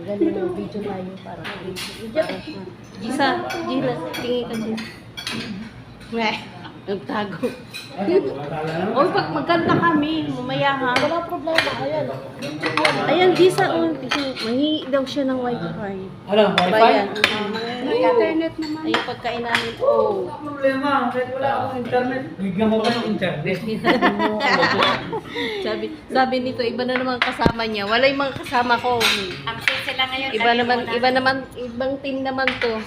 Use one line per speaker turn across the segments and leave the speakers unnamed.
Ganun, video tayo para Gisa, Gila, tingin ka din. Nagtago. Oy, pag magkanta kami, mamaya ha.
Wala problema, ayan.
Ayan, Gisa, mahingi daw siya ng wifi.
Ano, wifi?
Bayan.
May internet naman.
Ayun, pagkain namin. Oh.
Wala problema, kahit wala akong internet. Bigyan mo pa ng internet.
sabi nito, iba na naman kasama niya. Wala yung mga kasama ko.
Access sila ngayon.
Iba naman, ibang team naman to.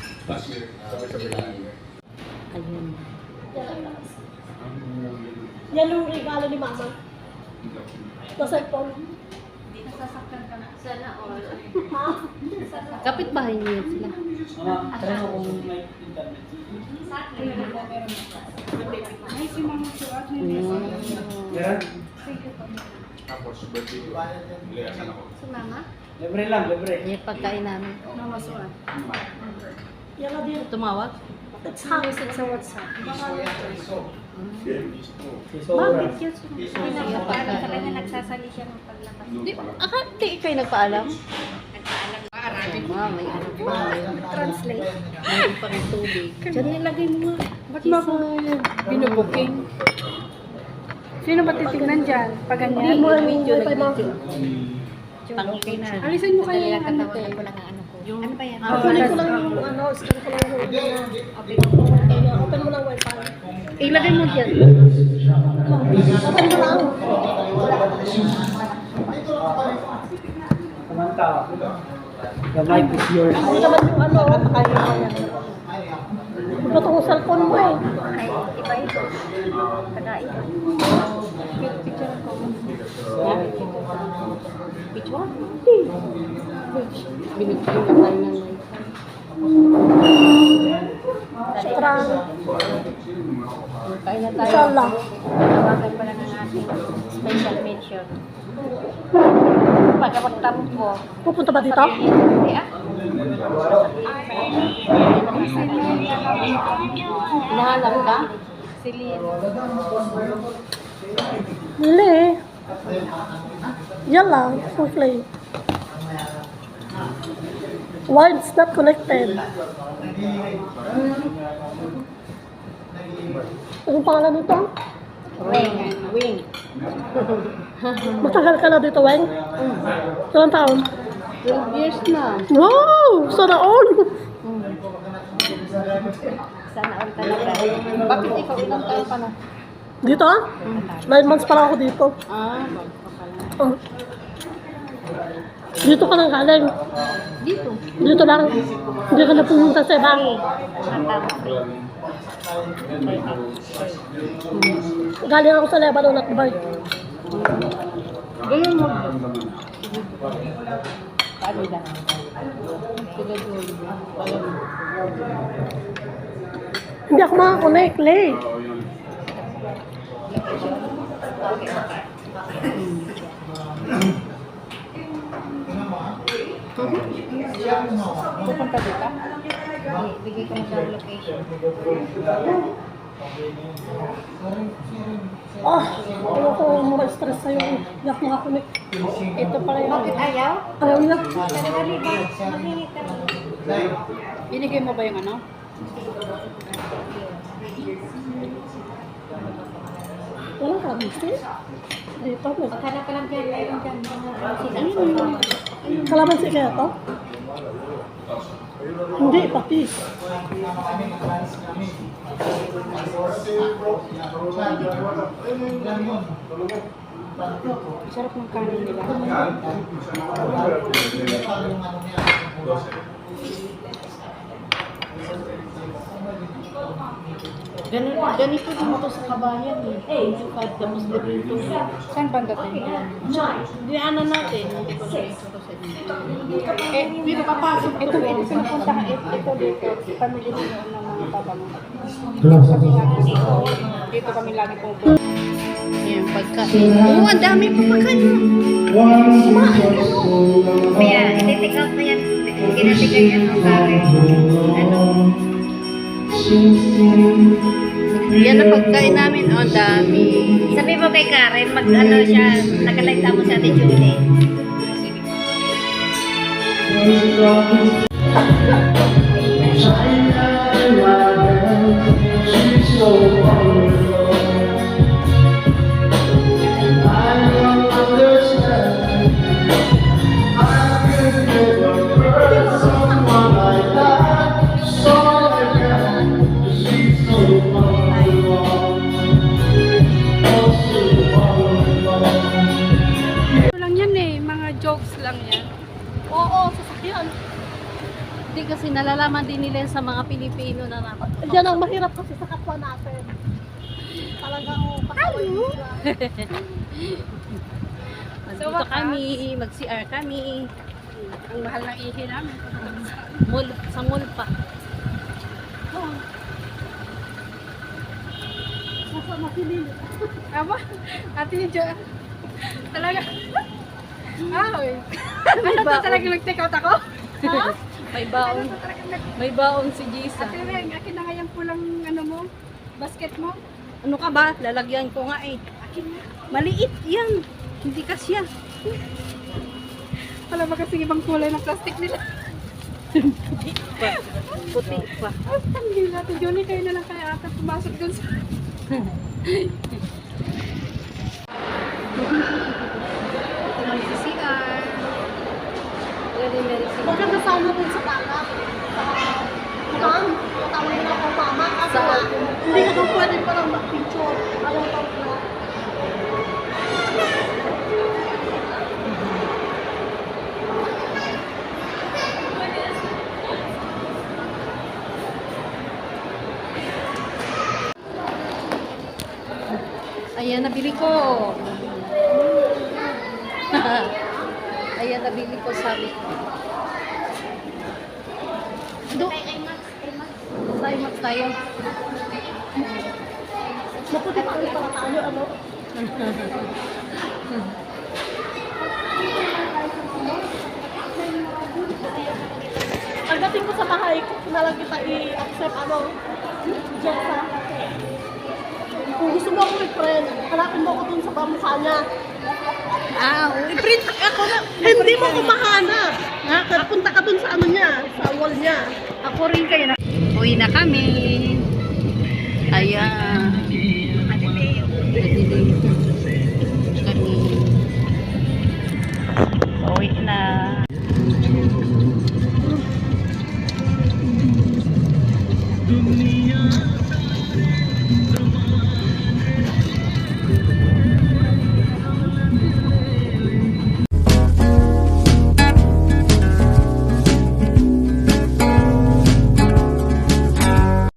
Ayun.
Yan yung regalo ni Mama. Sa cellphone.
Sana all. Kapit bahay niyo sila.
Mama, try mo kung may internet.
Ay, si Mama suot na
Meron?
Tapos, birthday ko. Liasan ako.
Si Mama?
Libre lang, libre.
Yung pagkain namin.
Mama suot. Yan na din.
Tumawag?
Text message sa WhatsApp.
Si Sora.
Bakit yun? Pinapaalam sa kanya, nagsasali siya ng paglabas.
Di kayo nagpaalam?
Nagpaalam.
May ano pa.
Translate.
May pang tubig. Diyan nilagay mo nga.
Ba't mo ako binubuking? Sino ba titignan dyan? Pag ganyan?
Video na video.
Alisin mo kaya yung ano ko.
Yung
Ano ba yan?
Kunin ko lang yung ano, scan ko lang yung open mo lang wifi.
ilagay mo dyan.
Open mo lang.
Samantha, the mic is yours.
Ako naman yung ano, kaya mo yan. Ito ko cellphone mo eh.
Iba ito. Kadain. Picture ko.
Picture? Binigyan na tayo ng light.
Shukran.
Kain na tayo.
Inshallah.
Tawagan pala ng ating special mention. Pagkapagtamo ko.
Pupunta ba dito?
Hindi ah.
Nahanap ka?
Si Lynn.
Lili. Yalla, quickly. Why it's not connected? Anong pangalan nito?
Wing.
Matagal ka na dito, Weng? Ilang taon?
12 years na.
Wow! Sana all!
Sana all talaga.
Bakit ikaw ilang taon ka na?
Dito ah? 9 months pa lang ako dito.
Bago ka pala.
Oh. Dito ka nang galing.
Dito.
Dito lang. Hindi ka na pumunta sa ibang. Galing ako sa Lebanon at Dubai.
Ganyan mo. Paano lang? Sila doon.
Hindi ako makakonect, Lay.
Pupunta dito? Bigay ko na sa location.
Oh, ayaw ko ma-stress sa'yo. Hindi ako makakonect.
Ito pala yung... Bakit ayaw?
Ayaw niya.
Dali ba? Mahingi ka. Binigay mo ba yung ano?
Wala ka, Mr. Dito, may
Maghanap ka lang dyan. Mayroon dyan.
kalamansi kaya to? Hindi, patis.
Sarap ng kanin nila.
Ganito din ito sa kabayan eh. Yung 5 tapos ganito.
Saan banda tayo?
Diyanan natin. Hindi ko na ito sa inyo.
Dito papasok. Ito pinupunta. Ito dito. Pamili nyo ng mga babang. Dito kami lagi dito. Dito kami lagi pupunta.
Yan, pagkain. Oo, ang dami pa pagkain.
Kaya, i-take out mo yan. Kinatigay yan ng karin. Ano?
Yan ang pagkain namin. Oh, ang dami.
Sabi mo kay Karen, mag-ano siya, nakaligta mo sa Ate Julie. Ito lang yan eh, mga jokes lang yan.
Oo, sasakyan.
Hindi kasi nalalaman din nila yan sa mga Pilipino na naman.
Diyan ang mahirap kasi sa kapwa natin. Talagang pakaway nila.
Dito kami, mag-CR kami.
Ang mahal ng ihi namin.
Mall, sa mall pa.
Masama si Lili.
Aba, ate ni Jo. Talaga. Oy. Ano to talaga nag-take out ako?
Ha?
May
Ano
baon.
to talaga nag-
May baon si Jisa.
Ate Reng, akin na nga yung pulang ano mo, basket mo.
Ano ka ba? Lalagyan ko nga eh.
Akin na.
Maliit yan. Hindi kasya.
Wala ba kasing ibang kulay ng plastic nila?
Puti pa.
Ay, tanggi natin. Johnny, kayo na lang kaya ata pumasok dun sa... CR.
Very, very simple.
Maganda sana rin sa dagat. Ma'am, tawag nila ako mama. Kasi
Saan?
hindi ka daw pwede parang mag-picture. Alam ko na.
Ayan, nabili ko. Ayan, nabili ko, sabi ko. Sa IMAX tayo.
Maputi pa rin para tayo, ano? Pagdating ko sa bahay, na lang kita i-accept, ano? Jessa. Kung gusto mo ako i-friend, hanapin mo ako dun sa pamukha niya.
I-print ako na.
Hindi mo ako mahanap. Ha? Punta ka dun sa ano niya, sa wall niya.
Ako rin kayo na. Uwi na kami. Ayan. Kami. Uwi na.
दुनिया